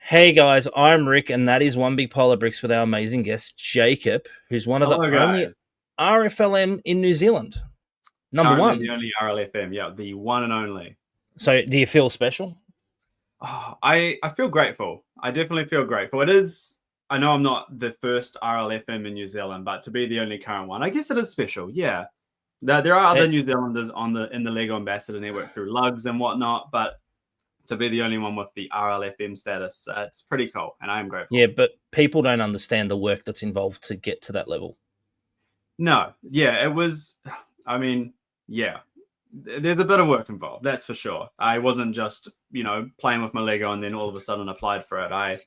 Hey guys, I'm Rick, and that is One Big Pile of Bricks with our amazing guest, Jacob, who's one of the Hello, only guys. RFLM in New Zealand. Number Currently the one. only RLFM. Yeah, the one and only. So, do you feel special? I feel grateful. I definitely feel grateful. It is. I know I'm not the first RLFM in New Zealand, but to be the only current one, I guess it is special. Yeah, there are other It, New Zealanders on the in the Lego Ambassador Network through lugs and whatnot, but to be the only one with the RLFM status, it's pretty cool, and I am yeah, grateful. but people don't understand the work that's involved to get to that level. No, yeah, it was. I mean, yeah, there's a bit of work involved, that's for sure. I wasn't just, playing with my Lego and then all of a sudden applied for it. I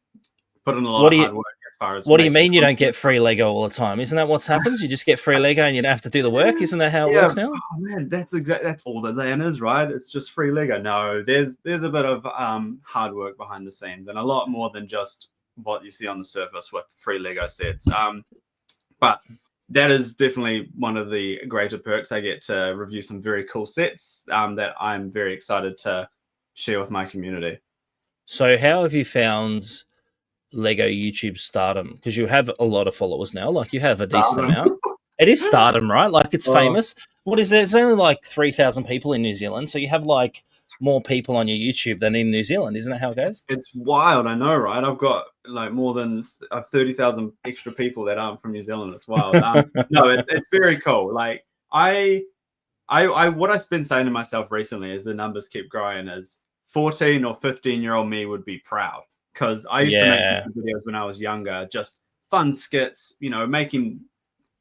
put in a lot What of do you hard work as far as What do you making mean you don't content. get free Lego all the time? Isn't that what's happens? You just get free Lego and you don't have to do the work. Isn't that how it Yeah, works now? oh man, that's all the land is, right? It's just free Lego. No, there's a bit of hard work behind the scenes and a lot more than just what you see on the surface with free Lego sets. But that is definitely one of the greater perks. I get to review some very cool sets that I'm very excited to share with my community. So, how have you found Lego YouTube stardom? Because you have a lot of followers now, like you have a decent Stardom. amount. It is stardom, right? Like it's Oh, famous. What is it? It's only like 3,000 people in New Zealand. So you have like more people on your YouTube than in New Zealand. Isn't that how it goes? it's wild, I know, right? I've got like more than 30,000 extra people that aren't from New Zealand. It's wild. No, it's very cool. Like what I've been saying to myself recently as the numbers keep growing is 14 or 15-year-old me would be proud because I used to make Yeah. videos when I was younger, just fun skits, making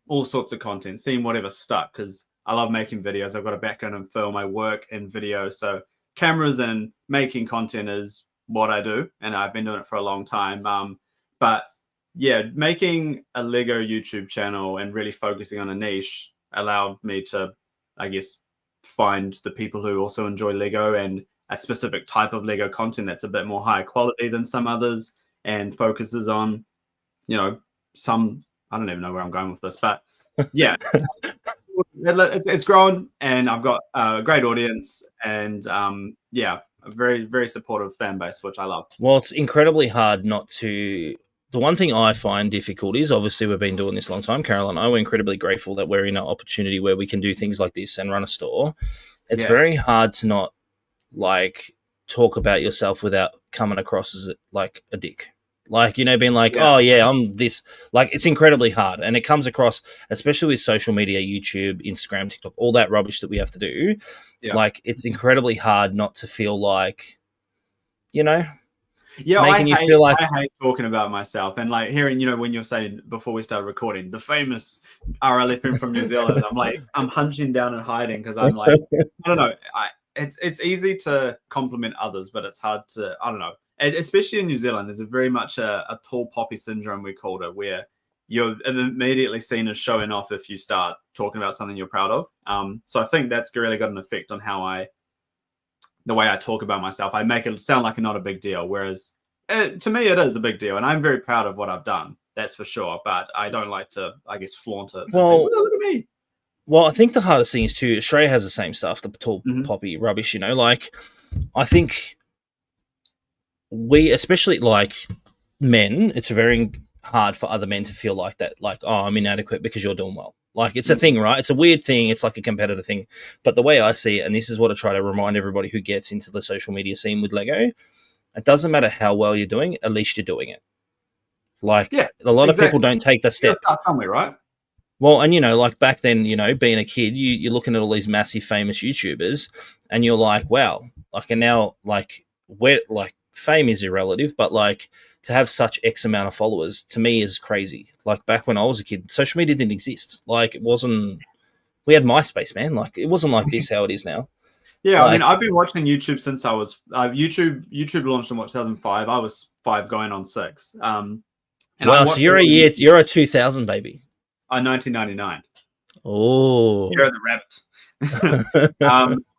all sorts of content, seeing whatever stuck because I love making videos. I've got a background in film. I work in video. So cameras and making content is what I do. And I've been doing it for a long time. But yeah, making a Lego YouTube channel and really focusing on a niche allowed me to, I guess, find the people who also enjoy Lego and a specific type of Lego content that's a bit more high quality than some others and focuses on, you know, some, I don't even know where I'm going with this, but yeah, it's grown and I've got a great audience and yeah, a very, very supportive fan base, which I love. Well, it's incredibly hard not to. The one thing I find difficult is obviously we've been doing this a long time. Carol and I were incredibly grateful that we're in an opportunity where we can do things like this and run a store. It's Yeah. very hard to not like talk about yourself without coming across as like a dick. Like, being like, Yeah. oh yeah, I'm this. Like, it's incredibly hard. And it comes across, especially with social media, YouTube, Instagram, TikTok, all that rubbish that we have to do. Yeah. Like, it's incredibly hard not to feel like, you know, Yeah, making you feel like, I hate talking about myself and like hearing, when you're saying before we started recording, the famous RLFM from New Zealand. I'm like, I'm hunching down and hiding because I'm like, I don't know. It's easy to compliment others, but it's hard to, I don't know. Especially in New Zealand, there's a very much a tall poppy syndrome, we called it, where you're immediately seen as showing off if you start talking about something you're proud of. So I think that's really got an effect on the way I talk about myself. I make it sound like not a big deal, whereas to me it is a big deal, and I'm very proud of what I've done. That's for sure. But I don't like to, I guess, flaunt it and say, well, "Well, look at me." well, I think the hardest thing is too, Australia has the same stuff, the tall Mm-hmm. poppy rubbish, like, I think we, especially like men, it's very hard for other men to feel like that, like, oh, I'm inadequate because you're doing well. Like, it's a thing, right? It's a weird thing. It's like a competitive thing. But the way I see it, and this is what I try to remind everybody who gets into the social media scene with Lego, it doesn't matter how well you're doing, at least you're doing it. Like, Yeah, a lot of people exactly. don't take the You got to step. start somewhere, right? Well, and like back then, being a kid, you're looking at all these massive famous YouTubers and you're like, wow, like, and now, like, where, like, fame is irrelative, but like, to have such X amount of followers to me is crazy. Like, back when I was a kid, social media didn't exist. Like, it wasn't, we had MySpace, man. Like, it wasn't like this how it is now. Yeah, I mean, Like, I've been watching YouTube since I was YouTube launched in what 2005. I was 5 going on 6. And I wow, so watched a lot of YouTube. you're a 2000 baby. 1999. Oh. Year of the rabbit.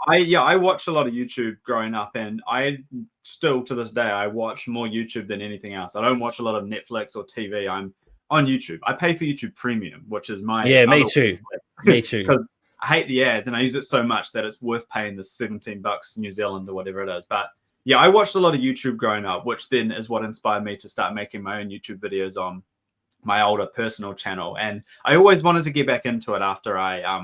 I watched a lot of YouTube growing up, and I still to this day I watch more YouTube than anything else. I don't watch a lot of Netflix or TV. I'm on YouTube. I pay for YouTube Premium, which is my Yeah, me other too. Me too. because I hate the ads and I use it so much that it's worth paying the $17 New Zealand or whatever it is. But yeah, I watched a lot of YouTube growing up, which then is what inspired me to start making my own YouTube videos on my older personal channel. And I always wanted to get back into it after I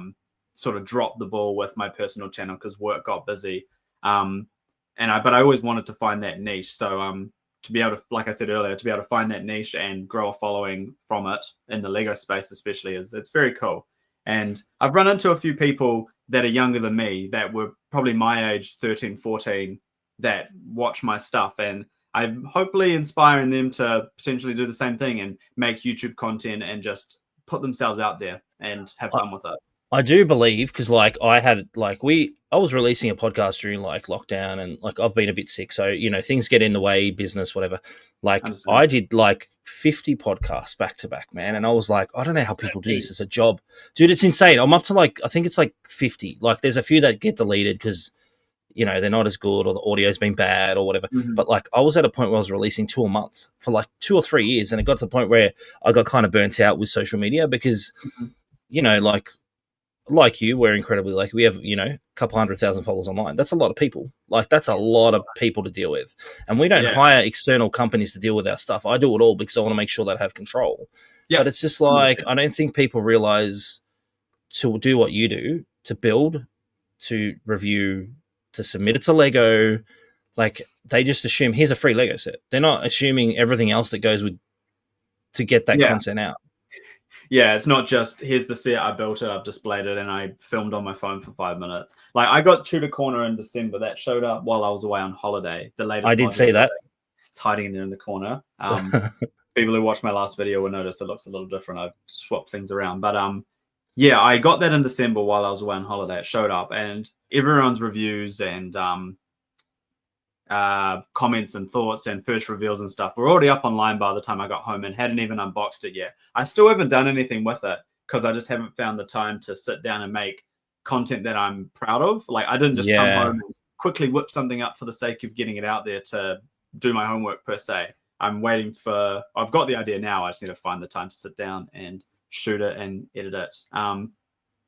sort of dropped the ball with my personal channel because work got busy. But I always wanted to find that niche. So to be able to, like I said earlier, to be able to find that niche and grow a following from it in the Lego space, especially, it's very cool. And I've run into a few people that are younger than me that were probably my age, 13, 14, that watch my stuff. And I'm hopefully inspiring them to potentially do the same thing and make YouTube content and just put themselves out there and have fun with it. I do believe, because like I was releasing a podcast during like lockdown, and like I've been a bit sick, so things get in the way, business, whatever. Like I did like 50 podcasts back to back, man, and I was like, I don't know how people do this as a job, dude. It's insane. I'm up to like, I think it's like 50. Like there's a few that get deleted because they're not as good or the audio's been bad or whatever. Mm-hmm. But like I was at a point where I was releasing 2 a month for like 2 or 3 years, and it got to the point where I got kind of burnt out with social media because like you, we're incredibly lucky. We have, a couple 100,000 followers online. That's a lot of people. Like that's a lot of people to deal with. And we don't hire external companies to deal with our stuff. I do it all because I want to make sure that I have control. Yeah. But it's just like, I don't think people realize to do what you do, to build, to review, to submit it to Lego. Like they just assume here's a free Lego set. They're not assuming everything else that goes with to get that content out. Yeah, it's not just here's the set, I built it, I've displayed it, and I filmed on my phone for 5 minutes. Like I got Tudor Corner in December. That showed up while I was away on holiday. The latest. I did see that. It's hiding in there in the corner. People who watched my last video will notice it looks a little different. I've swapped things around, but yeah, I got that in December while I was away on holiday. It showed up, and everyone's reviews and comments and thoughts and first reveals and stuff were already up online by the time I got home and hadn't even unboxed it yet. I still haven't done anything with it because I just haven't found the time to sit down and make content that I'm proud of. Like I didn't just come home and quickly whip something up for the sake of getting it out there to do my homework per se. I've got the idea now. I just need to find the time to sit down and shoot it and edit it,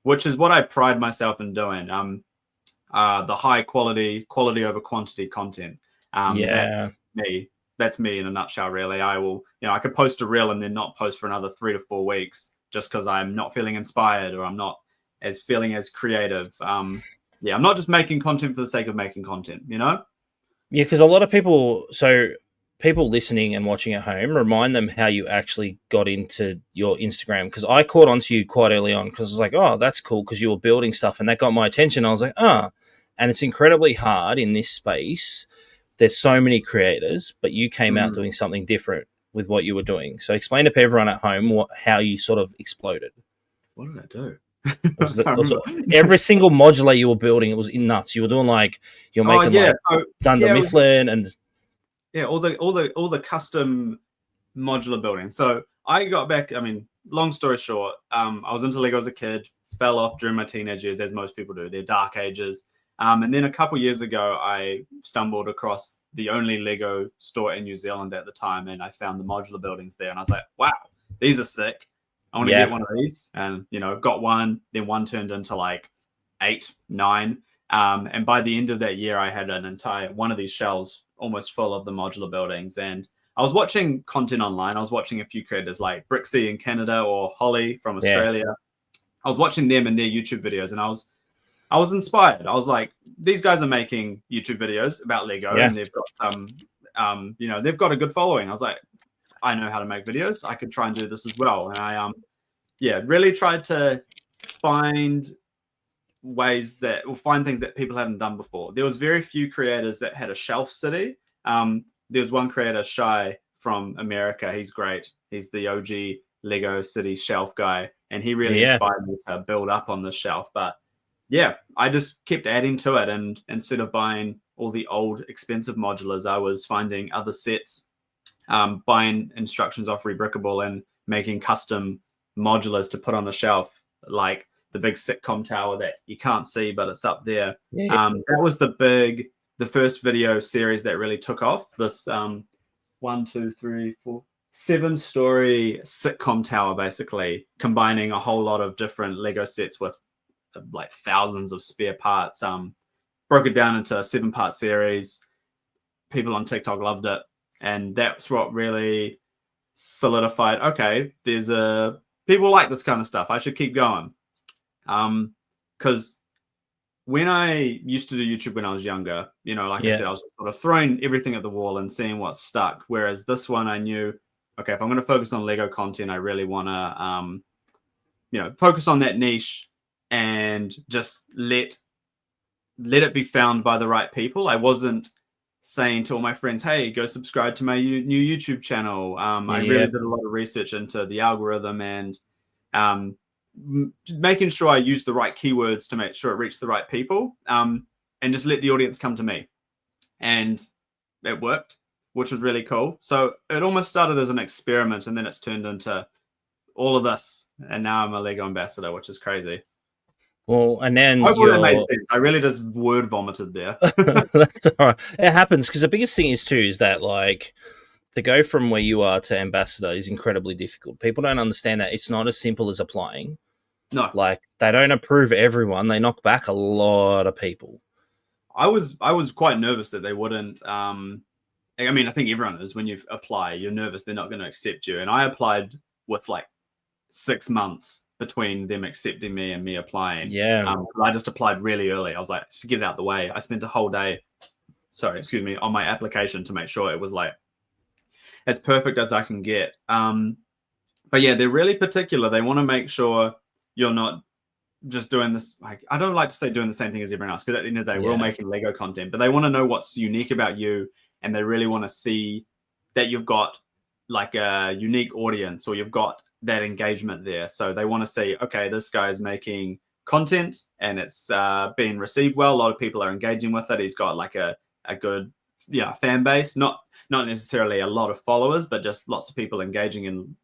which is what I pride myself in doing. The high quality over quantity content. That's me in a nutshell, really. I will, I could post a reel and then not post for another 3 to 4 weeks just because I'm not feeling inspired or I'm not feeling as creative. I'm not just making content for the sake of making content, Yeah, because a lot of people listening and watching at home, remind them how you actually got into your Instagram. Because I caught onto you quite early on because I was like, oh, that's cool because you were building stuff and that got my attention. I was like, and it's incredibly hard in this space. There's so many creators, but you came out doing something different with what you were doing. So explain to everyone at home how you sort of exploded. What did I do? Every single modular you were building, it was nuts. You were doing like you're making Dunder Mifflin and all the custom modular building. So I got back. I mean, long story short, I was into Lego as a kid. Fell off during my teenage years, as most people do. They're dark ages. And then a couple years ago, I stumbled across the only Lego store in New Zealand at the time, and I found the modular buildings there. And I was like, wow, these are sick. I want to get one of these. And, got one. Then one turned into like 8, 9. And by the end of that year, I had one of these shelves almost full of the modular buildings. And I was watching content online. I was watching a few creators like Brixie in Canada or Holly from Australia. I was watching them and their YouTube videos, and I was inspired. I was like, these guys are making YouTube videos about Lego, and they've got some, they've got a good following. I was like, I know how to make videos. I could try and do this as well. And I, really tried to find things that people hadn't done before. There was very few creators that had a shelf city. There was one creator, Shy from America. He's great. He's the OG Lego City shelf guy, and he really inspired me to build up on this shelf. But I just kept adding to it, and instead of buying all the old expensive modulars, I was finding other sets, buying instructions off Rebrickable and making custom modulars to put on the shelf, like the big sitcom tower that you can't see, but it's up there. That was the first video series that really took off. This 7-story sitcom tower, basically combining a whole lot of different Lego sets with like thousands of spare parts. Broke it down into a 7-part series. people on TikTok loved it, and that's what really solidified. Okay, there's people like this kind of stuff. I should keep going. Because when I used to do YouTube when I was younger, like I said, I was sort of throwing everything at the wall and seeing what stuck. Whereas this one, I knew, okay, if I'm going to focus on Lego content, I really want to, focus on that niche and just let it be found by the right people. I wasn't saying to all my friends, hey, go subscribe to my new YouTube channel. I really did a lot of research into the algorithm and making sure I use the right keywords to make sure it reached the right people, and just let the audience come to me. And it worked, which was really cool. So it almost started as an experiment, and then it's turned into all of this. And now I'm a Lego ambassador, which is crazy. Well, and then hopefully that made sense. I really just word vomited there. That's all right. It happens because the biggest thing is too is that like to go from where you are to ambassador is incredibly difficult. People don't understand that it's not as simple as applying. No, like they don't approve everyone. They knock back a lot of people. I was quite nervous that they wouldn't. I mean, I think everyone is. When you apply, you're nervous they're not going to accept you. And I applied with like 6 months between them accepting me and me applying. Yeah. I just applied really early. I was like, just get it out the way. I spent a whole day, on my application to make sure it was like as perfect as I can get. But yeah, they're really particular. They want to make sure you're not just doing this. Like, I don't like to say doing the same thing as everyone else, because at the end of the day, we're all making Lego content, but they want to know what's unique about you. And they really want to see that you've got like a unique audience, or you've got that engagement there. So they want to say, okay, this guy is making content and it's being received well. A lot of people are engaging with it. He's got like a good fan base, not necessarily a lot of followers, but just lots of people engaging and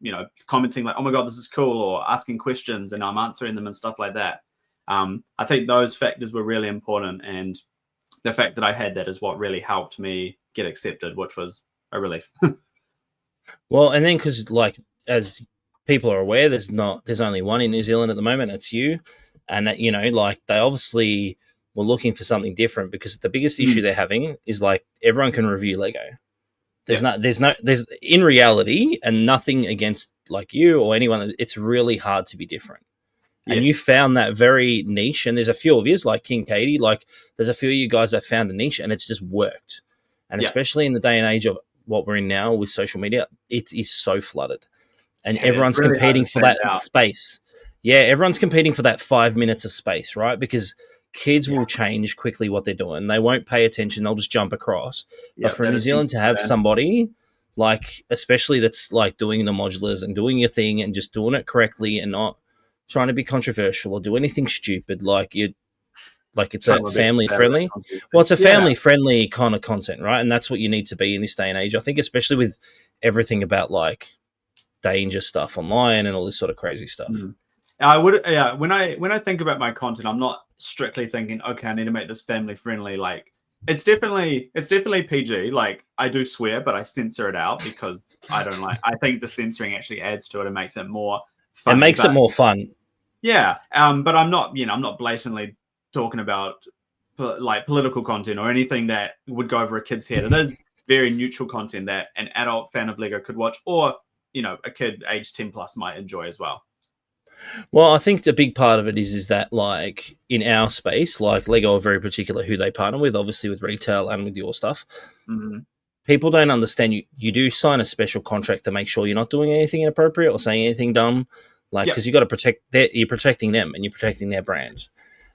commenting like, oh my god, this is cool, or asking questions and I'm answering them and stuff like that. I think those factors were really important, and the fact that I had that is what really helped me get accepted, which was a relief. Well, and then because like as people are aware, there's only one in New Zealand at the moment. It's you, and that, like they obviously were looking for something different, because the biggest issue they're having is like everyone can review Lego. There's in reality, and nothing against like you or anyone. It's really hard to be different. Yes. And you found that very niche, and there's a few of you like King Katie, like there's a few of you guys that found a niche and it's just worked. And especially in the day and age of what we're in now with social media, it is so flooded. And everyone's really competing for that space. Yeah, everyone's competing for that 5 minutes of space, right? Because kids will change quickly what they're doing. They won't pay attention. They'll just jump across. But for New Zealand to have somebody, like, especially that's like doing the modulars and doing your thing and just doing it correctly and not trying to be controversial or do anything stupid, it's a family friendly. Well, it's a family friendly kind of content, right? And that's what you need to be in this day and age. I think, especially with everything about like danger stuff online and all this sort of crazy stuff. I would, when I think about my content, I'm not strictly thinking, okay, I need to make this family friendly. Like, it's definitely PG. Like, I do swear, but I censor it out because I think the censoring actually adds to it and makes it more fun. It makes it more fun. Yeah. But I'm not blatantly talking about like political content or anything that would go over a kid's head. It is very neutral content that an adult fan of Lego could watch, or a kid aged 10 plus might enjoy as well. Well, I think the big part of it is that, like, in our space, like, Lego are very particular who they partner with, obviously with retail and with your stuff. Mm-hmm. People don't understand you do sign a special contract to make sure you're not doing anything inappropriate or saying anything dumb, like, because you got to you're protecting them and you're protecting their brand.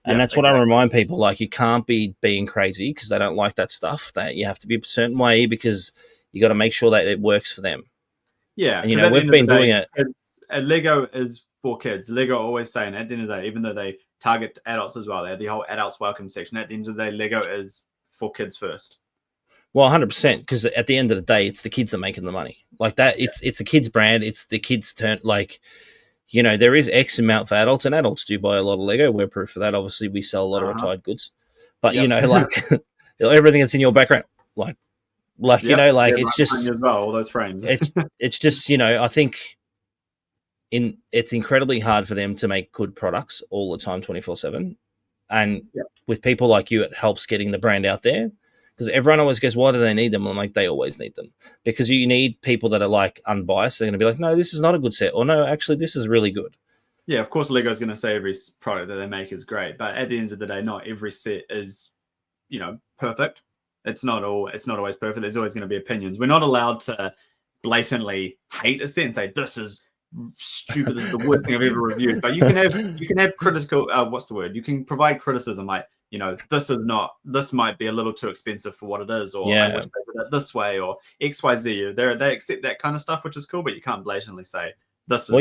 And that's what I remind people, like, you can't be being crazy because they don't like that stuff, that you have to be a certain way because you got to make sure that it works for them. Yeah. And, we've been doing it. Lego is for kids. Lego always saying at the end of the day, even though they target adults as well, they have the whole adults welcome section. At the end of the day, Lego is for kids first. Well, 100%, because at the end of the day, it's the kids that are making the money. Like that, it's a kid's brand. It's the kids' turn. Like, there is X amount for adults, and adults do buy a lot of Lego. We're proof for that. Obviously, we sell a lot of retired goods. But, like everything that's in your background, it's just as well, all those frames. it's just, I think it's incredibly hard for them to make good products all the time, 24/7. And with people like you, it helps getting the brand out there. because everyone always goes, why do they need them? I'm like, they always need them, because you need people that are like unbiased. They're going to be like, no, this is not a good set, or no, actually this is really good. Yeah, of course Lego's going to say every product that they make is great, but at the end of the day, not every set is, perfect. It's not always perfect. There's always going to be opinions. We're not allowed to blatantly hate a set and say this is stupid, this is the worst thing I've ever reviewed. But you can have critical what's the word? You can provide criticism like, this might be a little too expensive for what it is, or I wish they did it this way, or XYZ. They accept that kind of stuff, which is cool, but you can't blatantly say this is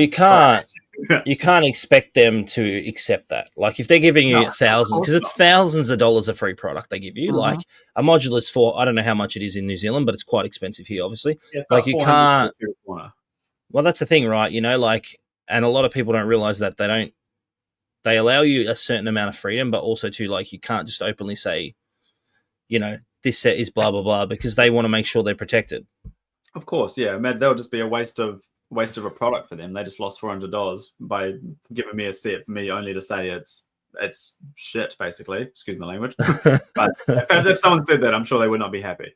you can't expect them to accept that. Like if they're giving you thousands, because it's thousands of dollars of free product they give you. Like a Modulars for, I don't know how much it is in New Zealand, but it's quite expensive here, obviously. Yeah, like you can't. Well, that's the thing, right? And a lot of people don't realize that they allow you a certain amount of freedom, but also too, like, you can't just openly say, this set is blah blah blah, because they want to make sure they're protected. Of course, yeah. That'll just be a waste of a product for them. They just lost $400 by giving me a set for me only to say it's shit, basically. Excuse my language. But if someone said that, I'm sure they would not be happy.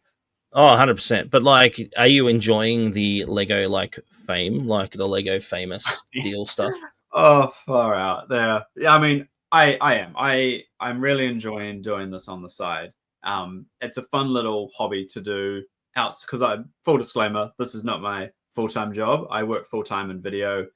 Oh, 100%. But like, are you enjoying the Lego fame, like the Lego famous deal stuff? Oh, far out there. Yeah, I mean, I am. I'm really enjoying doing this on the side. It's a fun little hobby to do out, because full disclaimer, this is not my full-time job. I work full-time in video,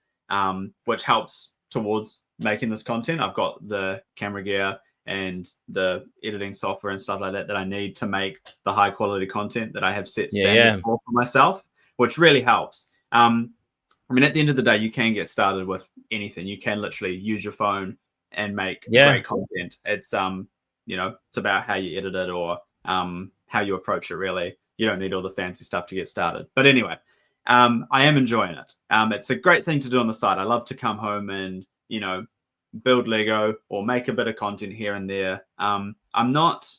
which helps towards making this content. I've got the camera gear and the editing software and stuff like that I need to make the high quality content that I have set standards for myself, which really helps. I mean, at the end of the day, you can get started with anything. You can literally use your phone and make great content. It's it's about how you edit it, or how you approach it, really. You don't need all the fancy stuff to get started. But anyway, I am enjoying it. It's a great thing to do on the side. I love to come home and, build Lego or make a bit of content here and there. I'm not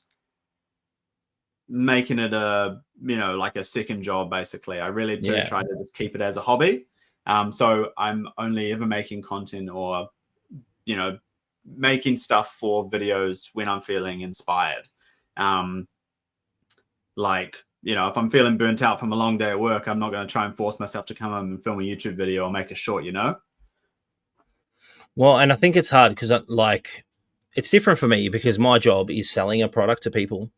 making it like a second job, basically. I really do try to just keep it as a hobby. So I'm only ever making content or, making stuff for videos when I'm feeling inspired. If I'm feeling burnt out from a long day at work, I'm not going to try and force myself to come home and film a YouTube video or make a short, Well, and I think it's hard because, it's different for me because my job is selling a product to people.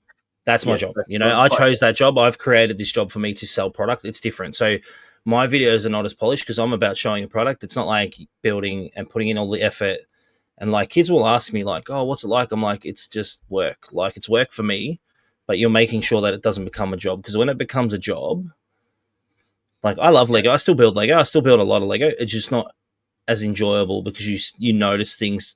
That's my job. I chose that job. I've created this job for me to sell product. It's different. So my videos are not as polished because I'm about showing a product. It's not like building and putting in all the effort. And kids will ask me oh, what's it like? I'm like, it's just work. It's work for me, but you're making sure that it doesn't become a job, because when it becomes a job, I love Lego. I still build Lego. I still build a lot of Lego. It's just not as enjoyable because you notice things,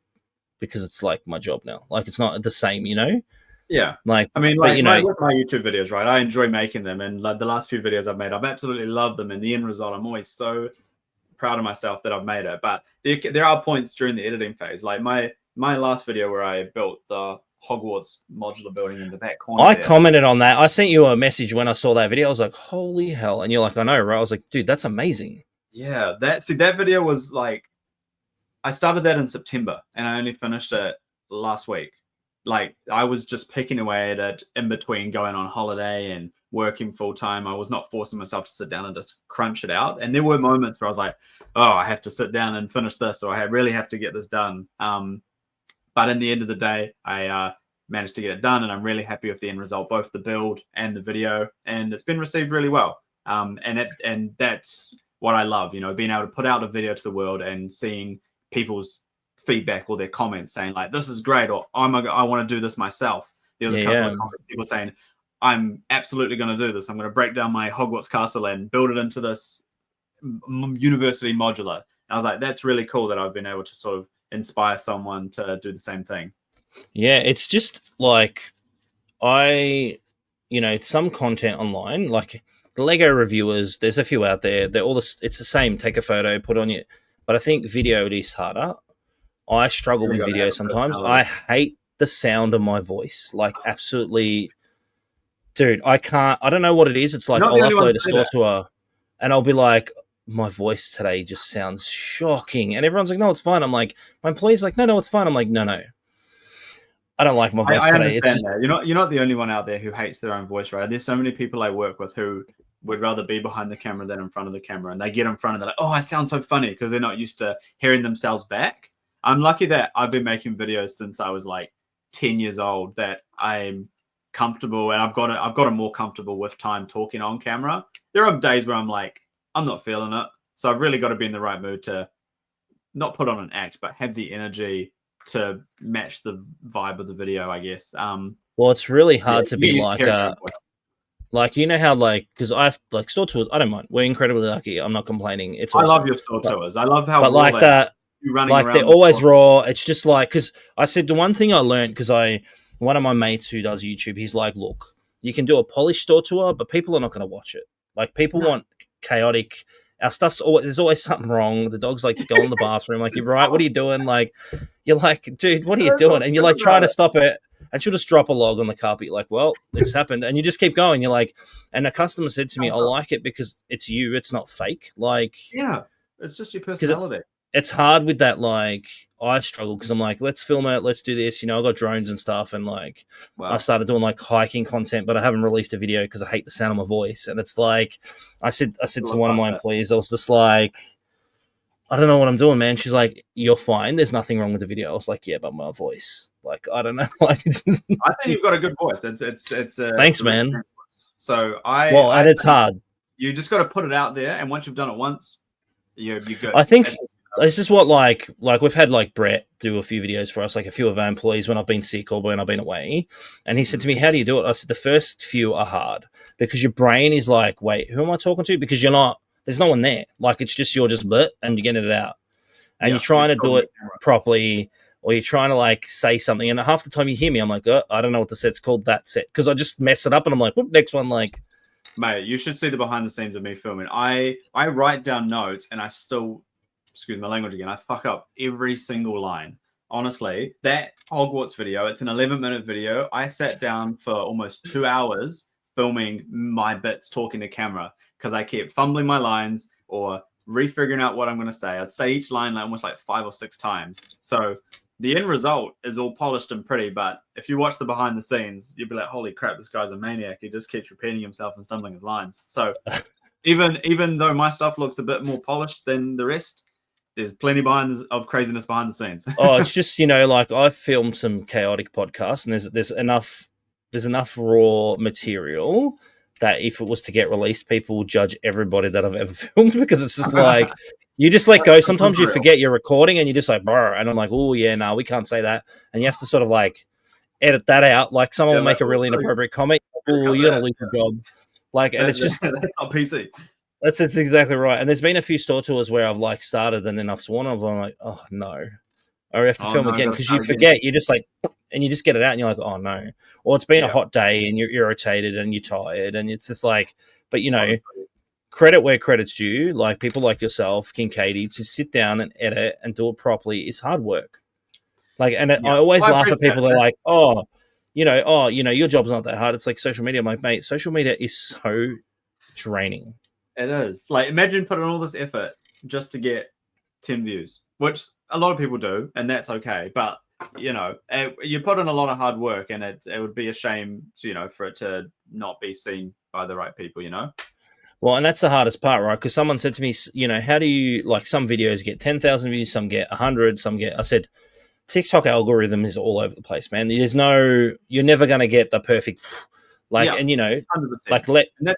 because it's like my job now. It's not the same, Yeah. My YouTube videos, right? I enjoy making them, and the last few videos I've made, I've absolutely loved them. And the end result, I'm always so proud of myself that I've made it. But there are points during the editing phase, like my last video where I built the Hogwarts modular building in the back corner. I commented on that. I sent you a message when I saw that video. I was like, holy hell. And you're like, I know, right? I was like, dude, that's amazing. Yeah, that video was I started that in September and I only finished it last week. I was just picking away at it in between going on holiday and working full time. I was not forcing myself to sit down and just crunch it out. And there were moments where I was like, oh, I have to sit down and finish this, or I really have to get this done. But in the end of the day, I managed to get it done, and I'm really happy with the end result, both the build and the video, and it's been received really well. And that's what I love, being able to put out a video to the world and seeing people's feedback or their comments saying this is great, or I want to do this myself. There was a couple of comments, people saying, I'm absolutely going to do this. I'm going to break down my Hogwarts castle and build it into this university modular. And I was like, that's really cool that I've been able to sort of inspire someone to do the same thing. Yeah, it's just some content online, the Lego reviewers, there's a few out there. They're all it's the same. Take a photo, put on your. But I think video it is harder. I struggle with video sometimes. I hate the sound of my voice. Absolutely, dude. I don't know what it is. It's I'll upload a store tour, and I'll be like, my voice today just sounds shocking. And everyone's like, no, it's fine. I'm like, my employee's like, no, it's fine. I'm like, no. I don't like my voice I today. It's understand just that. You're not the only one out there who hates their own voice, right? There's so many people I work with who would rather be behind the camera than in front of the camera, and they get in front and they're like, "Oh, I sound so funny," because they're not used to hearing themselves back. I'm lucky that I've been making videos since I was like 10 years old, that I'm comfortable, and I've gotten more comfortable with time talking on camera. There are days where I'm like, I'm not feeling it, so I've really got to be in the right mood to not put on an act, but have the energy to match the vibe of the video, I guess. well, it's really Yeah, hard to you be get used to hearing your own voice. like you know how like because I've like store tours. I don't mind. We're incredibly lucky. I'm not complaining. It's I awesome. love your store But tours. I love how but raw like they are. that, You running like they're around the always store. raw. It's just like because I said the one thing I learned because one of my mates who does YouTube, he's like, look, you can do a polished store tour, but people are not going to watch it. Like people No. want chaotic. Our stuff's always there's always something wrong. The dog's like go in the bathroom. Like you're right. What are you doing? Like you're like, dude, what are you That's doing? what's And you're good like trying about to it. stop it. And she'll just drop a log on the carpet. You're like, well, it's happened. And you just keep going. You're like, and a customer said to me, I like it because it's you. It's not fake. Like, Yeah, it's just your because personality. it's hard with that. Like, I struggle because I'm like, let's film it. Let's do this. You know, I got drones and stuff. And like, Wow. I've started doing like hiking content, but I haven't released a video because I hate the sound of my voice. And it's like, I said to one of my employees, I was just like, I don't know what I'm doing, man. She's like, you're fine. There's nothing wrong with the video. I was like, yeah, but my voice. Like, I don't know. Like, it's just... I think you've got a good voice. It's Thanks, a really man. great voice. So Well, and it's hard. you just got to put it out there, and once you've done it once, you're good. I think this is what like we've had like Brett do a few videos for us, like a few of our employees when I've been sick or when I've been away, and he said to me, "How do you do it?" I said, "The first few are hard because your brain is like, wait, who am I talking to? Because you're not. There's no one there. Like it's just you're just bleh, and you're getting it out, and you're trying to do it properly." Or you're trying to like say something, and half the time you hear me, I'm like, oh, I don't know what the set's called. That set because I just mess it up, and I'm like, whoop, next one, like. Mate, you should see the behind the scenes of me filming. I write down notes and I still, excuse my language again, I fuck up every single line. Honestly, that Hogwarts video, it's an 11-minute video. I sat down for almost 2 hours filming my bits talking to camera because I kept fumbling my lines or refiguring out what I'm going to say. I'd say each line like almost like 5 or 6 times. So the end result is all polished and pretty, but if you watch the behind the scenes, you'll be like, holy crap, this guy's a maniac. He just keeps repeating himself and stumbling his lines. So even though my stuff looks a bit more polished than the rest, there's plenty of craziness behind the scenes. Oh, it's just, you know, like I've filmed some chaotic podcasts and there's enough raw material that if it was to get released, people will judge everybody that I've ever filmed because it's just like you just let go. Sometimes you forget you're recording and you're just like, brr, and I'm like, oh yeah, no, we can't say that. And you have to sort of like edit that out. Like someone will make a really inappropriate comment. Oh, you're gonna lose your job. Like, and it's just that's not PC. that's exactly right. And there's been a few store tours where I've like started and then I've sworn off. I'm like, oh no, or we have to film again because you forget. You just like, and you just get it out and you're like, oh no. Or it's been a hot day and you're irritated and you're tired and it's just like, but you know, credit where credit's due. Like people like yourself, King Katie, to sit down and edit and do it properly is hard work. Like, and I always laugh at people that are like, oh, your job's not that hard. It's like social media. I'm like, mate, social media is so draining. It is. Like, imagine putting all this effort just to get 10 views, which a lot of people do, and that's okay. But, you know, you put in a lot of hard work, and it would be a shame, for it to not be seen by the right people, Well, and that's the hardest part, right? Because someone said to me, how do you, like, some videos get 10,000 views, some get 100, I said, TikTok algorithm is all over the place, man. You're never going to get the perfect, like, and 100%. Like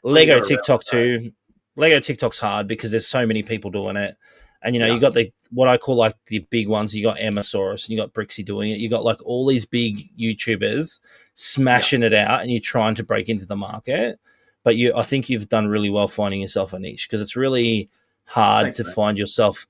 Lego TikTok too. Lego TikTok's hard because there's so many people doing it. And, you got what I call like the big ones. You got Amasaurus and you got Brixie doing it. You got like all these big YouTubers smashing it out and you're trying to break into the market. But I think you've done really well finding yourself a niche because it's really hard to find yourself,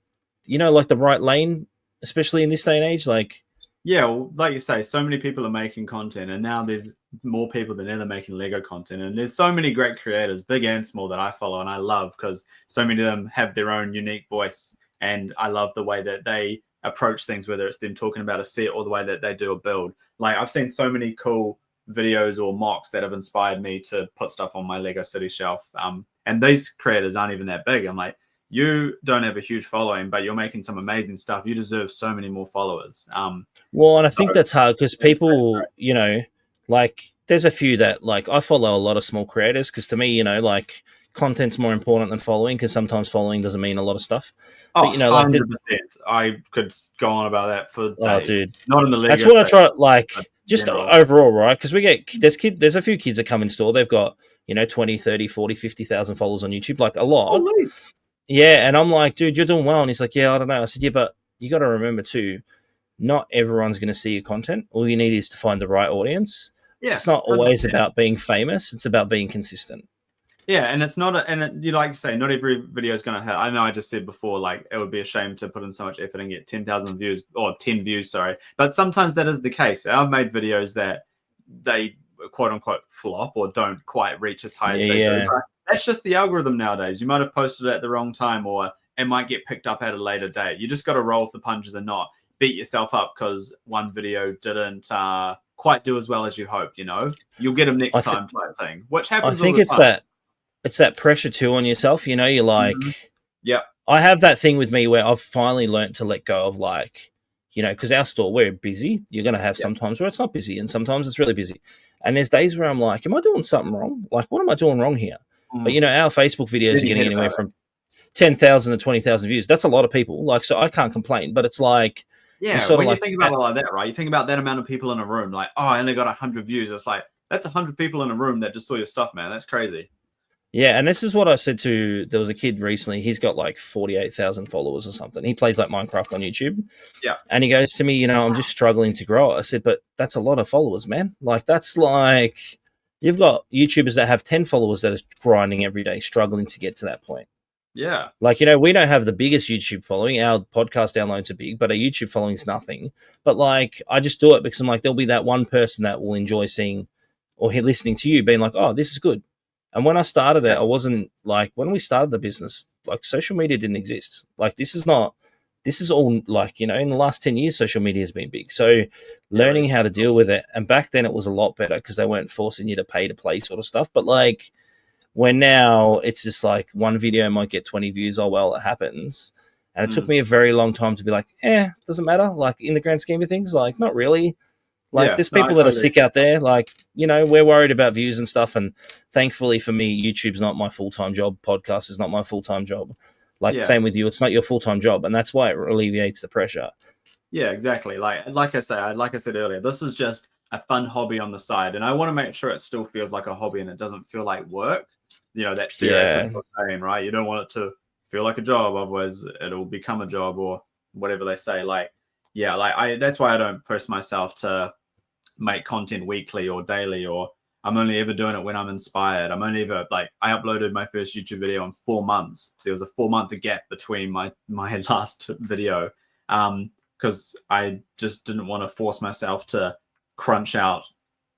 like the right lane, especially in this day and age. Like, yeah, well, like you say, so many people are making content, and now there's more people than ever making Lego content. And there's so many great creators, big and small, that I follow and I love because so many of them have their own unique voice. And I love the way that they approach things, whether it's them talking about a set or the way that they do a build. Like, I've seen so many cool videos or mocks that have inspired me to put stuff on my Lego City shelf. And these creators aren't even that big. I'm like, you don't have a huge following, but you're making some amazing stuff. You deserve so many more followers. Well, and I So think that's hard because that's great. people, like there's a few that like I follow a lot of small creators because to me, like content's more important than following because sometimes following doesn't mean a lot of stuff. Oh, But like 100%. I could go on about that for oh, days. dude, Not in the Lego that's what I space, try. Like but just general. overall, right? Because there's a few kids that come in store. They've got 20, 30, 40, 50,000 followers on YouTube, like a lot. Holy. Yeah, and I'm like, dude, you're doing well. And he's like, yeah, I don't know. I said, yeah, but you got to remember too, not everyone's going to see your content. All you need is to find the right audience. Yeah, it's not 100%. always about being famous. It's about being consistent. Yeah, and it's not, you like to say, not every video is going to hit. I know I just said before, like, it would be a shame to put in so much effort and get 10,000 views, or 10 views, sorry. But sometimes that is the case. I've made videos that they quote unquote flop or don't quite reach as high as they do. But that's just the algorithm nowadays. You might have posted it at the wrong time, or it might get picked up at a later date. You just got to roll with the punches and not beat yourself up because one video didn't quite do as well as you hoped. You'll get them next time type thing, which happens. I think it's that pressure too on yourself. You're like, yeah. I have that thing with me where I've finally learned to let go of like, because our store, we're busy. You're going to have sometimes where it's not busy and sometimes it's really busy. And there's days where I'm like, am I doing something wrong? Like, what am I doing wrong here? But, our Facebook videos are getting anywhere from 10,000 to 20,000 views. That's a lot of people. Like, so I can't complain, but it's like, yeah, when you think about it like that, right? You think about that amount of people in a room, like, oh, I only got 100 views. It's like, that's 100 people in a room that just saw your stuff, man. That's crazy. Yeah, and this is what I said to, there was a kid recently, he's got like 48,000 followers or something. He plays like Minecraft on YouTube. Yeah. And he goes to me, I'm just struggling to grow it. I said, but that's a lot of followers, man. Like, that's like, you've got YouTubers that have 10 followers that are grinding every day, struggling to get to that point. Yeah. Like, we don't have the biggest YouTube following. Our podcast downloads are big, but our YouTube following is nothing. But like, I just do it because I'm like, there'll be that one person that will enjoy seeing or listening to you being like, oh, this is good. And when I started it, I wasn't like, when we started the business, like social media didn't exist. Like this is all like, in the last 10 years, social media has been big. So learning how to deal with it. And back then it was a lot better because they weren't forcing you to pay to play sort of stuff. But like when now it's just like one video might get 20 views. Oh, well, it happens. And it took me a very long time to be like, doesn't matter. Like in the grand scheme of things, like not really. Like there's people that are sick out there. Like, we're worried about views and stuff. And thankfully for me, YouTube's not my full-time job. Podcast is not my full-time job. Like same with you. It's not your full-time job. And that's why it alleviates the pressure. Yeah, exactly. Like I said earlier, this is just a fun hobby on the side. And I want to make sure it still feels like a hobby and it doesn't feel like work. That stereotypical saying, right? You don't want it to feel like a job. Otherwise it'll become a job or whatever they say. That's why I don't push myself to make content weekly or daily, or I'm only ever doing it when I'm inspired. I'm only ever I uploaded my first YouTube video in 4 months. There was a 4-month gap between my last video because I just didn't want to force myself to crunch out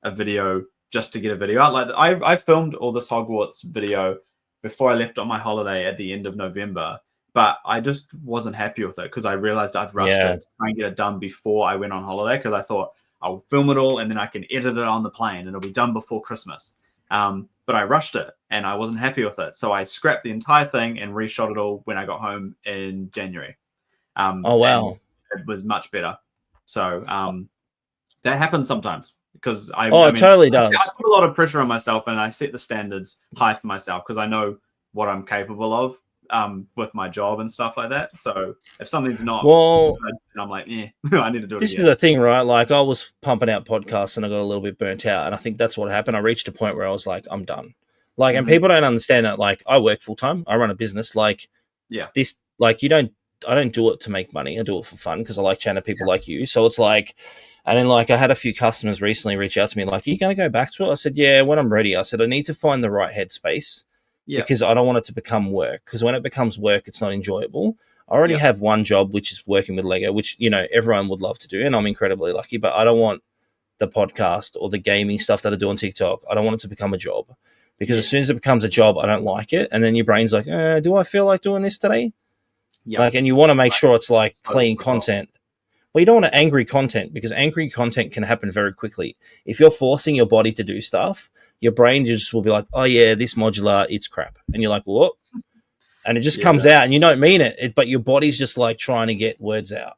a video just to get a video out. Like I filmed all this Hogwarts video before I left on my holiday at the end of November, but I just wasn't happy with it because I realized I'd rushed it to try and get it done before I went on holiday because I thought I'll film it all and then I can edit it on the plane and it'll be done before Christmas. But I rushed it and I wasn't happy with it. So I scrapped the entire thing and reshot it all when I got home in January. Oh, wow. It was much better. So that happens sometimes because it totally does. I put a lot of pressure on myself and I set the standards high for myself because I know what I'm capable of with my job and stuff like that. So if something's not good, I'm like, I need to do it. This is the thing, right? Like I was pumping out podcasts and I got a little bit burnt out. And I think that's what happened. I reached a point where I was like, I'm done. Like, and people don't understand that. Like I work full time. I run a business. Like this, like I don't do it to make money. I do it for fun because I like chatting to people like you. So it's like, and then like I had a few customers recently reach out to me like, are you going to go back to it? I said, yeah, when I'm ready. I said, I need to find the right headspace because I don't want it to become work. Because when it becomes work, it's not enjoyable. I already have one job, which is working with Lego, which, everyone would love to do. And I'm incredibly lucky, but I don't want the podcast or the gaming stuff that I do on TikTok. I don't want it to become a job because as soon as it becomes a job, I don't like it. And then your brain's like, do I feel like doing this today? Like, and you want to make sure it's like clean content. Well, you don't want angry content because angry content can happen very quickly. If you're forcing your body to do stuff, your brain just will be like, oh yeah, this modular, it's crap. And you're like, what? and it just comes out, and you don't mean it, but your body's just like trying to get words out.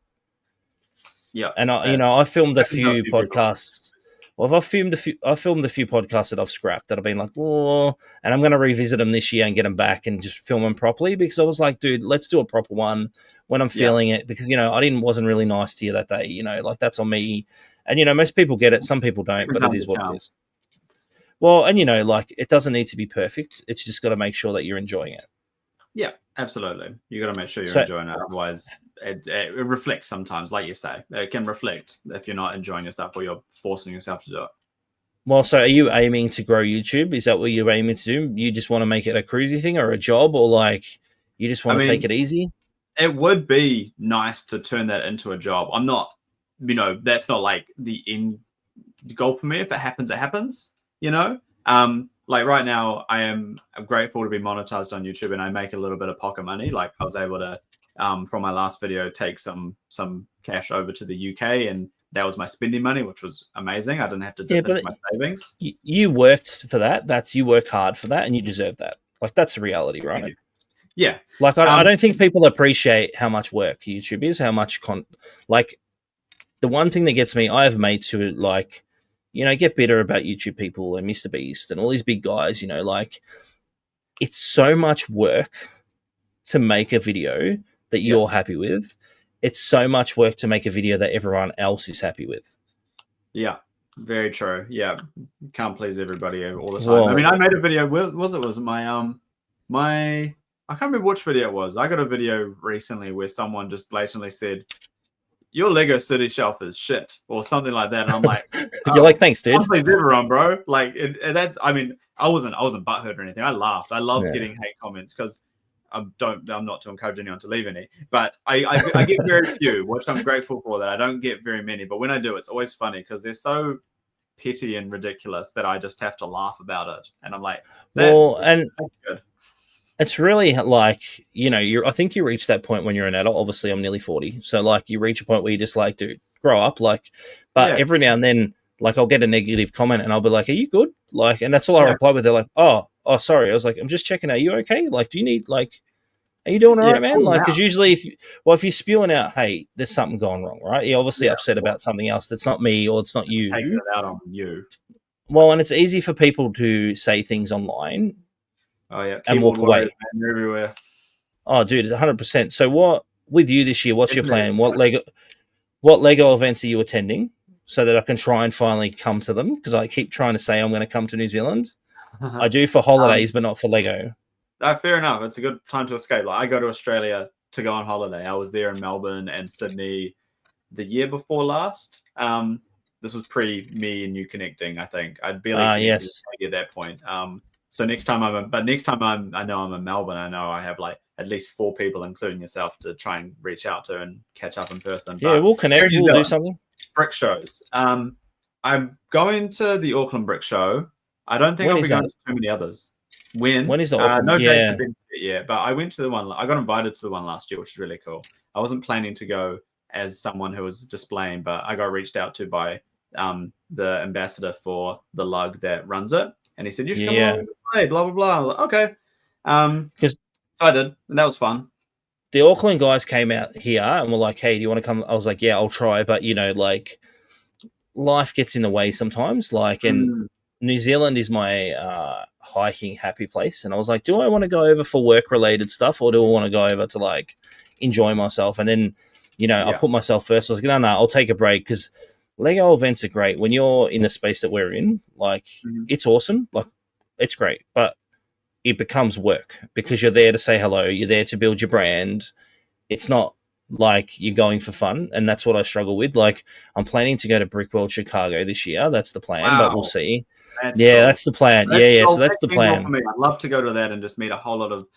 Yeah, And I filmed a few podcasts. Well, I filmed a few podcasts that I've scrapped that I've been like, oh, and I'm going to revisit them this year and get them back and just film them properly, because I was like, dude, let's do a proper one when I'm feeling it, because I wasn't really nice to you that day. Like, that's on me. And most people get it, some people don't, but it is what it is. Well, and like, it doesn't need to be perfect. It's just got to make sure that you're enjoying it. Yeah, absolutely. You got to make sure you're enjoying it. Otherwise, it reflects sometimes, like you say. It can reflect if you're not enjoying yourself or you're forcing yourself to do it. Well, so are you aiming to grow YouTube? Is that what you're aiming to do? You just want to make it a cruisy thing or a job, or like you just want to take it easy? It would be nice to turn that into a job. I'm not, that's not like the end goal for me. If it happens, it happens, Like right now, I'm grateful to be monetized on YouTube, and I make a little bit of pocket money. Like I was able to, from my last video, take some cash over to the UK, and that was my spending money, which was amazing. I didn't have to dip into my savings. You worked for that. You work hard for that, and you deserve that. Like, that's the reality, right? Yeah. Like, I don't think people appreciate how much work YouTube is, how much like, the one thing that gets me, I have mates who like, get bitter about YouTube people and Mr. Beast and all these big guys, like, it's so much work to make a video that you're happy with. It's so much work to make a video that everyone else is happy with. Yeah, very true. Yeah, can't please everybody all the time. Well, I mean, I made a video. Was it my I can't remember which video it was. I got a video recently where someone just blatantly said, "Your Lego City shelf is shit," or something like that, and I'm like, "You're like, thanks, dude." Please, everyone, bro. Like, that's. I mean, I wasn't butthurt or anything. I laughed. I love getting hate comments because I'm not to encourage anyone to leave any, but I get very few, which I'm grateful for. That I don't get very many, but when I do, it's always funny because they're so petty and ridiculous that I just have to laugh about it, and I'm like, that's good. It's really like, I think you reach that point when you're an adult. Obviously, I'm nearly 40. So, like, you reach a point where you're just like, dude, grow up. Like, but every now and then, like, I'll get a negative comment and I'll be like, are you good? Like, and that's all I reply with. They're like, oh, sorry. I was like, I'm just checking. Are you okay? Like, do you need, like, are you doing all right, man? Like, because usually if you're spewing out, hey, there's something gone wrong, right? You're obviously upset about something else that's not me or it's not you. Taking it out on you. Well, and it's easy for people to say things online. Oh yeah, and walk away. They're everywhere. Oh, dude, 100%. So, what with you this year? What's your plan? What Lego events are you attending, so that I can try and finally come to them? Because I keep trying to say I'm going to come to New Zealand. I do for holidays, but not for Lego. Fair enough. It's a good time to escape. Like, I go to Australia to go on holiday. I was there in Melbourne and Sydney the year before last. This was pre me and you connecting. I think I'd barely connected at that point. So next time I know I'm in Melbourne, I know I have like at least 4 people, including yourself, to try and reach out to and catch up in person. Yeah, we'll connect. We'll do something. Brick shows. I'm going to the Auckland Brick Show. I don't think I'll be going to too many others. When is the Auckland? No dates have been set yet, but I went to the one. I got invited to the one last year, which is really cool. I wasn't planning to go as someone who was displaying, but I got reached out to by the ambassador for the lug that runs it. And he said, you should come along and play, blah, blah, blah. I was like, okay. So I did, and that was fun. The Auckland guys came out here and were like, hey, do you want to come? I was like, yeah, I'll try. But, like, life gets in the way sometimes. Like, and New Zealand is my hiking happy place. And I was like, do I want to go over for work-related stuff, or do I want to go over to, like, enjoy myself? And then, I put myself first. I was like, no, I'll take a break, because Lego events are great when you're in the space that we're in. Like, it's awesome. Like, it's great, but it becomes work because you're there to say hello. You're there to build your brand. It's not like you're going for fun, and that's what I struggle with. Like, I'm planning to go to Brickworld Chicago this year. That's the plan, but we'll see. That's cool. That's the plan. So that's the plan. For me. I'd love to go to that and just meet a whole lot of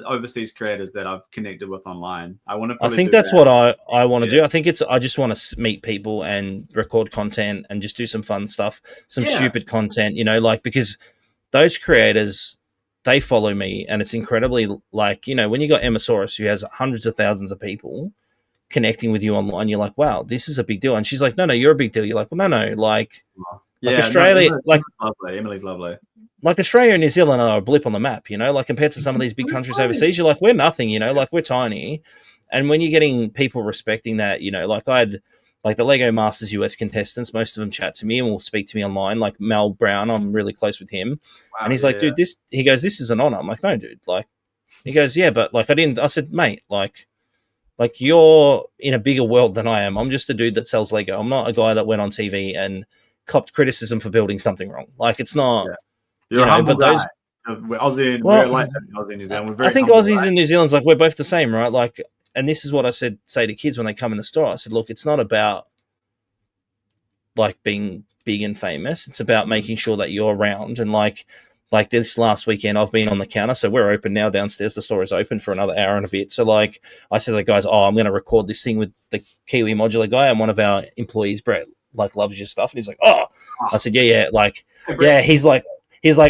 overseas creators that I've connected with online. I think that's what I want to do. I think I just want to meet people and record content and just do some fun stuff, some stupid content, like, because those creators, they follow me, and it's incredibly, like, when you got Emmasaurus, who has hundreds of thousands of people connecting with you online, you're like, wow, this is a big deal. And she's like, no, you're a big deal. You're like, well, no, like, Like Australia, Emily's lovely. Like Australia and New Zealand are a blip on the map, like compared to some of these big countries overseas, you're like, we're nothing, like we're tiny. And when you're getting people respecting that, like I had like the Lego Masters US contestants, most of them chat to me and will speak to me online. Like Mel Brown, I'm really close with him. Wow, and he's like, dude, this is an honor. I'm like, no, dude. Like, he goes, yeah, but like I said, mate, like you're in a bigger world than I am. I'm just a dude that sells Lego. I'm not a guy that went on TV and copped criticism for building something wrong. Like, it's not. Yeah. You're a humble guy. We're Aussie, we're like Aussie and New Zealand. We're very I think Aussies and New Zealand's like, we're both the same, right? Like, and this is what I say to kids when they come in the store. I said, look, it's not about like being big and famous. It's about making sure that you're around. And like this last weekend, I've been on the counter. So we're open now downstairs. The store is open for another hour and a bit. So like I said to the guys, I'm going to record this thing with the Kiwi modular guy. And one of our employees, Brett, like loves your stuff. And he's like, I said, yeah. Like, yeah, he's like, and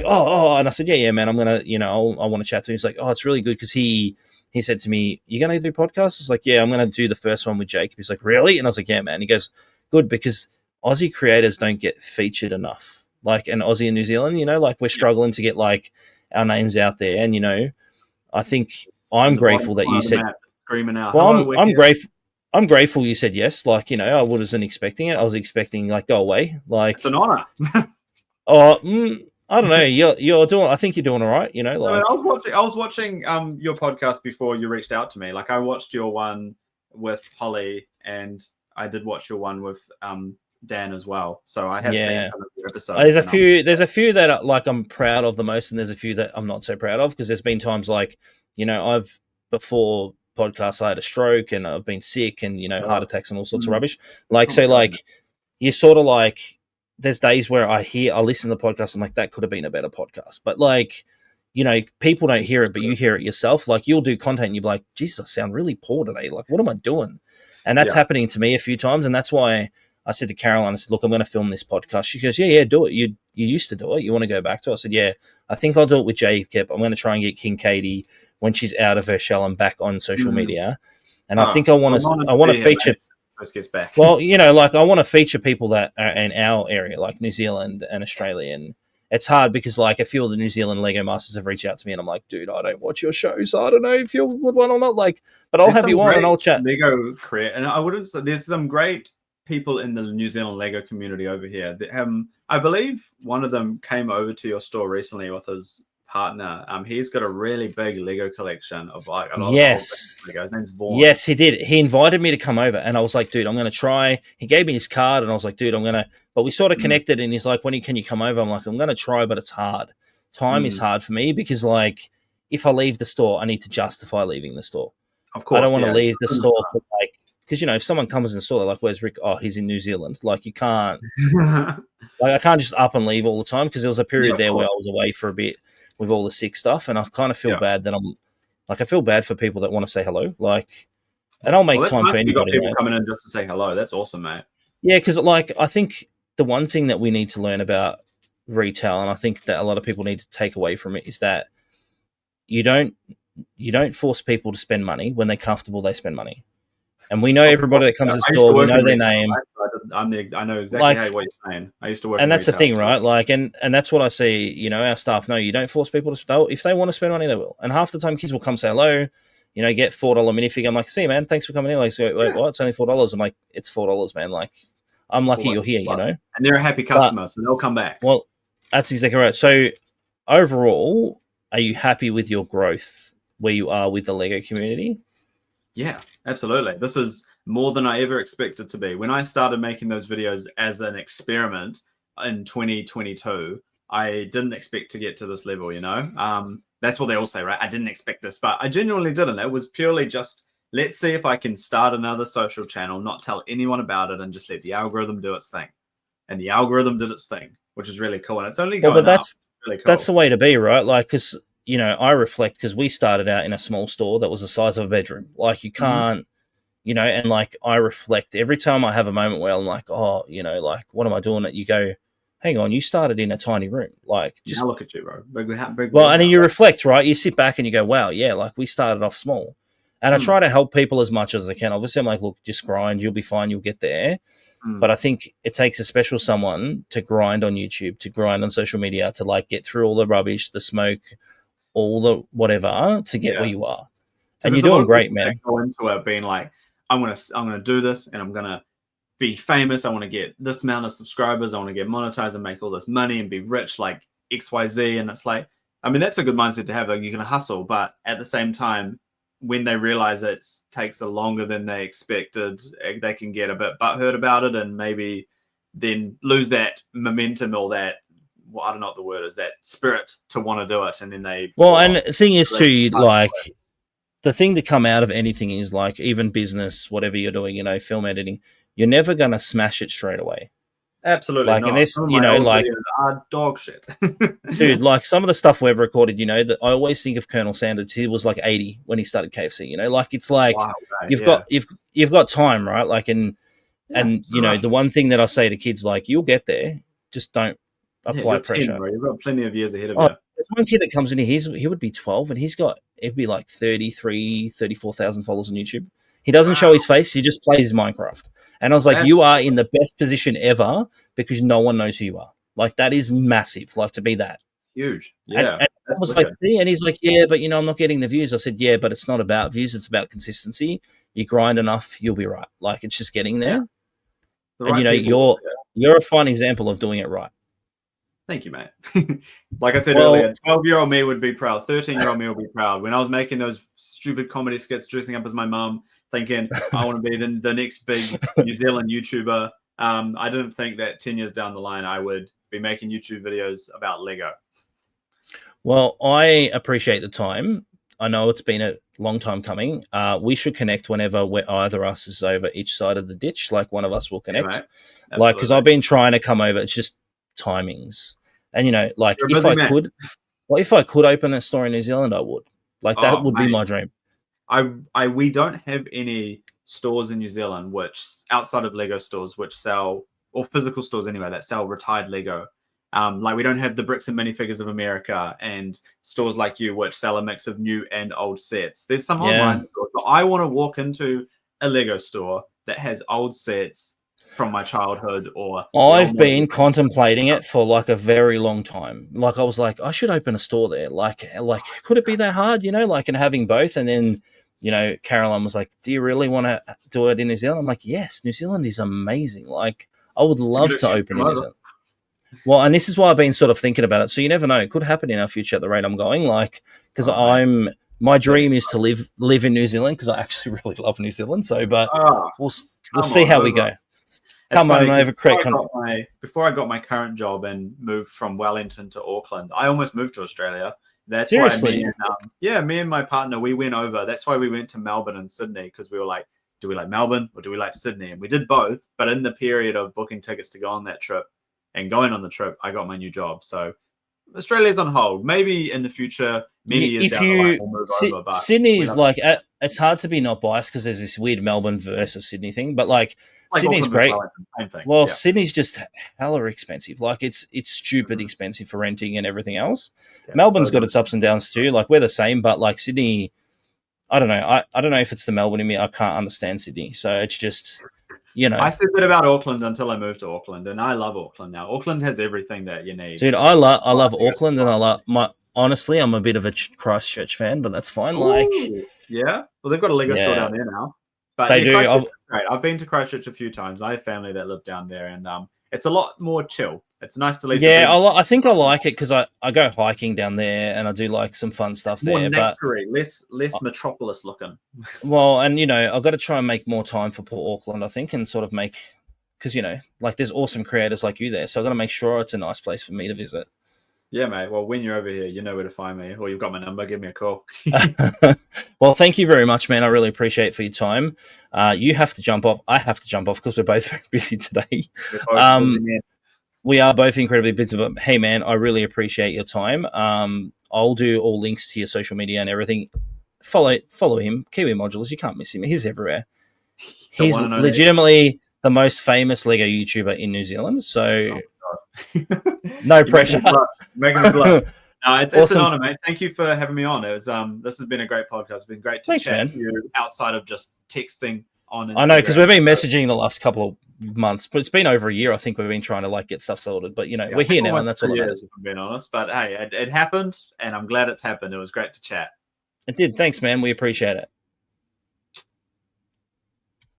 I said, yeah, man, I'm going to, I want to chat to him. He's like, it's really good. Because he said to me, you're going to do podcasts? I was like, yeah, I'm going to do the first one with Jacob. He's like, really? And I was like, yeah, man. He goes, good, because Aussie creators don't get featured enough. Like, and Aussie and New Zealand, like we're struggling to get like our names out there. And, I think I'm grateful that you said, screaming out. Well, I'm grateful. I'm grateful you said yes. Like, I wasn't expecting it. I was expecting like, go away. Like, it's an honor. I don't know. You're doing. I think you're doing all right. Like I was watching your podcast before you reached out to me. Like I watched your one with Holly, and I did watch your one with Dan as well. So I have seen some of your episodes. There's a few that like I'm proud of the most, and there's a few that I'm not so proud of because there's been times like I've before podcasts I had a stroke and I've been sick and heart attacks and all sorts of rubbish. Like you're sort of like. There's days where I listen to the podcast. I'm like, that could have been a better podcast. But like, people don't hear it, but you hear it yourself. Like you'll do content and you'll be like, Jesus, I sound really poor today. Like, what am I doing? And that's happening to me a few times. And that's why I said to Caroline, I said, look, I'm going to film this podcast. She goes, yeah, do it. You used to do it. You want to go back to it? I said, yeah, I think I'll do it with Jacob. I'm going to try and get King Katie when she's out of her shell and back on social media. And I think I want to feature... Gets back. Well, like I want to feature people that are in our area, like New Zealand and Australia, and it's hard because like a few of the New Zealand Lego Masters have reached out to me, and I'm like, dude, I don't watch your show, so I don't know if you're good one or not. Like, but I'll have you on and I'll chat. Lego create, and I wouldn't say there's some great people in the New Zealand Lego community over here. That, I believe one of them came over to your store recently with his partner. He's got a really big Lego collection of like a lot of Lego. His name's Vaughn. Yes, he did. He invited me to come over, and I was like, dude, I'm going to try. He gave me his card, and I was like, dude, I'm going to. But we sort of connected, and he's like, can you come over? I'm like, I'm going to try, but it's hard. Time is hard for me because like if I leave the store, I need to justify leaving the store. Of course, I don't want to leave the store for like because if someone comes in the store, they're like, where's Rick? Oh, he's in New Zealand. Like you can't. Like I can't just up and leave all the time because there was a period there where I was away for a bit with all the sick stuff, and I kind of feel bad that I feel bad for people that want to say hello, like, and I'll make time for anybody. You got people coming in just to say hello. That's awesome, mate. Yeah, because like I think the one thing that we need to learn about retail, and I think that a lot of people need to take away from it, is that you don't force people to spend money. When they're comfortable, they spend money. And we know everybody that comes to the store, we know their name. I know exactly what you're saying. I used to work. And that's the thing, right? Like, and that's what I see, our staff know. You don't force people to spend. If they want to spend money, they will. And half the time kids will come say hello, get $4 minifig. I'm like, see, man, thanks for coming in. Like, so, wait, what? It's only $4. I'm like, it's $4, man. Like, I'm lucky you're here, And they're a happy customer, so they'll come back. Well, that's exactly right. So overall, are you happy with your growth where you are with the Lego community? Yeah, absolutely. This is more than I ever expected to be. When I started making those videos as an experiment in 2022, I didn't expect to get to this level, That's what they all say, right? I didn't expect this, but I genuinely didn't. It was purely just, let's see if I can start another social channel, not tell anyone about it, and just let the algorithm do its thing. And the algorithm did its thing, which is really cool. And it's only going up. Really cool. That's the way to be, right? Like, because I reflect because we started out in a small store that was the size of a bedroom. Like you can't, and like I reflect every time I have a moment where I'm like, like what am I doing? You go, hang on, you started in a tiny room. Like just now look at you, bro. Big well, and then you reflect, right? You sit back and you go, wow, yeah, like we started off small. And I try to help people as much as I can. Obviously, I'm like, look, just grind. You'll be fine. You'll get there. But I think it takes a special someone to grind on YouTube, to grind on social media, to like get through all the rubbish, the smoke, all the whatever to get where you are. And you're doing great, man. Go into it being like, I'm gonna do this, and I'm gonna be famous. I want to get this amount of subscribers. I want to get monetized and make all this money and be rich like XYZ. And it's like, I mean, that's a good mindset to have. Like, you can hustle, but at the same time, when they realize it takes longer than they expected, they can get a bit butthurt about it and maybe then lose that momentum or that, well, I don't know what the word is, that spirit to want to do it. And then they... Well, and the thing is too, like, the thing to come out of anything is like, even business, whatever you're doing, you know, film editing, you're never going to smash it straight away. Absolutely like, not. And this, you know, like, dog shit. Dude, like some of the stuff we've recorded, you know, that I always think of Colonel Sanders. He was like 80 when he started KFC. You know, like it's like you've got time, right? Like, and you know, the one thing that I say to kids, like, you'll get there, just don't apply pressure. 10, bro. You've got plenty of years ahead of you. There's one kid that comes in here. He would be 12, and it'd be like 34,000 followers on YouTube. He doesn't show his face. He just plays Minecraft. And I was like, you are in the best position ever because no one knows who you are. Like, that is massive, like, to be that. Huge. Yeah. And I was like, see? And he's like, yeah, but, you know, I'm not getting the views. I said, yeah, but it's not about views. It's about consistency. You grind enough, you'll be right. Like, it's just getting there. Yeah. And, you know, you're a fine example of doing it right. Thank you, mate. Like I said earlier, 12-year-old me would be proud. 13-year-old me would be proud. When I was making those stupid comedy skits, dressing up as my mum, thinking I want to be the next big New Zealand YouTuber, I didn't think that 10 years down the line I would be making YouTube videos about Lego. Well, I appreciate the time. I know it's been a long time coming. We should connect whenever either us is over each side of the ditch. Like, one of us will connect. Yeah, like, because I've been trying to come over. It's just timings. And, you know, like, if I could open a store in New Zealand, I would. Like, that would be my dream. We don't have any stores in New Zealand which, outside of Lego stores, which sell, or physical stores anyway, that sell retired Lego. Like, we don't have the Bricks and Minifigures of America and stores like you which sell a mix of new and old sets. There's some online stores, but I want to walk into a Lego store that has old sets from my childhood. Or I've been contemplating it for like a very long time. Like, I was like, I should open a store there. Like could it be that hard, you know, like, and having both? And then, you know, Caroline was like, do you really want to do it in New Zealand? I'm like, yes, New Zealand is amazing. Like, I would love to open in New Zealand. Well, and this is why I've been sort of thinking about it. So you never know. It could happen in our future at the rate I'm going. Like, because my dream is to live in New Zealand, because I actually really love New Zealand. So, but we'll see how we go. Come on over, before I got my current job and moved from Wellington to Auckland, I almost moved to Australia. That's seriously. Why me and my partner, we went over. That's why we went to Melbourne and Sydney, because we were like, do we like Melbourne or do we like Sydney? And we did both. But in the period of booking tickets to go on that trip and going on the trip, I got my new job. So Australia's on hold. Maybe in the future, many years down the line, we'll move over. But Sydney is like, it's hard to be not biased because there's this weird Melbourne versus Sydney thing. But like Sydney's great. Same thing. Well, Sydney's just hella expensive. Like, it's stupid expensive for renting and everything else. Yeah, Melbourne's got its ups and downs too. Like, we're the same, but like Sydney, I don't know. I don't know if it's the Melbourne in me. I can't understand Sydney. So it's just, you know. I said that about Auckland until I moved to Auckland, and I love Auckland now. Auckland has everything that you need. Dude, I love Auckland, and honestly, I'm a bit of a Christchurch fan, but that's fine. Like, yeah. Well, they've got a Lego store down there now. But they do. Great. I've been to Christchurch a few times. I have family that live down there, and it's a lot more chill. It's nice to leave. Yeah, I think I like it because I go hiking down there, and I do like some fun stuff there. More natural, less metropolis looking. Well, and you know, I've got to try and make more time for Port Auckland, I think, and sort of make, because you know, like, there's awesome creators like you there, so I've got to make sure it's a nice place for me to visit. Yeah, mate. Well, when you're over here, you know where to find me, or you've got my number. Give me a call. Well, thank you very much, man. I really appreciate it for your time. You have to jump off. I have to jump off because we're both very busy today. We are both incredibly busy, but hey, man, I really appreciate your time. I'll do all links to your social media and everything. Follow him, Kiwi Modulars. You can't miss him. He's everywhere. He's legitimately the most famous Lego YouTuber in New Zealand. So no pressure. Making me blush. No, it's Awesome. an honor, mate. Thank you for having me on. It was this has been a great podcast. It's been great to Thanks, chat man. to you outside of just texting on Instagram. I know, because we've been messaging the last couple of months, but it's been over a year. I think we've been trying to like get stuff sorted, but you know, we're here now, and that's all that matters. If I'm being honest, but hey, it happened, and I'm glad it's happened. It was great to chat. It did. Thanks, man. We appreciate it.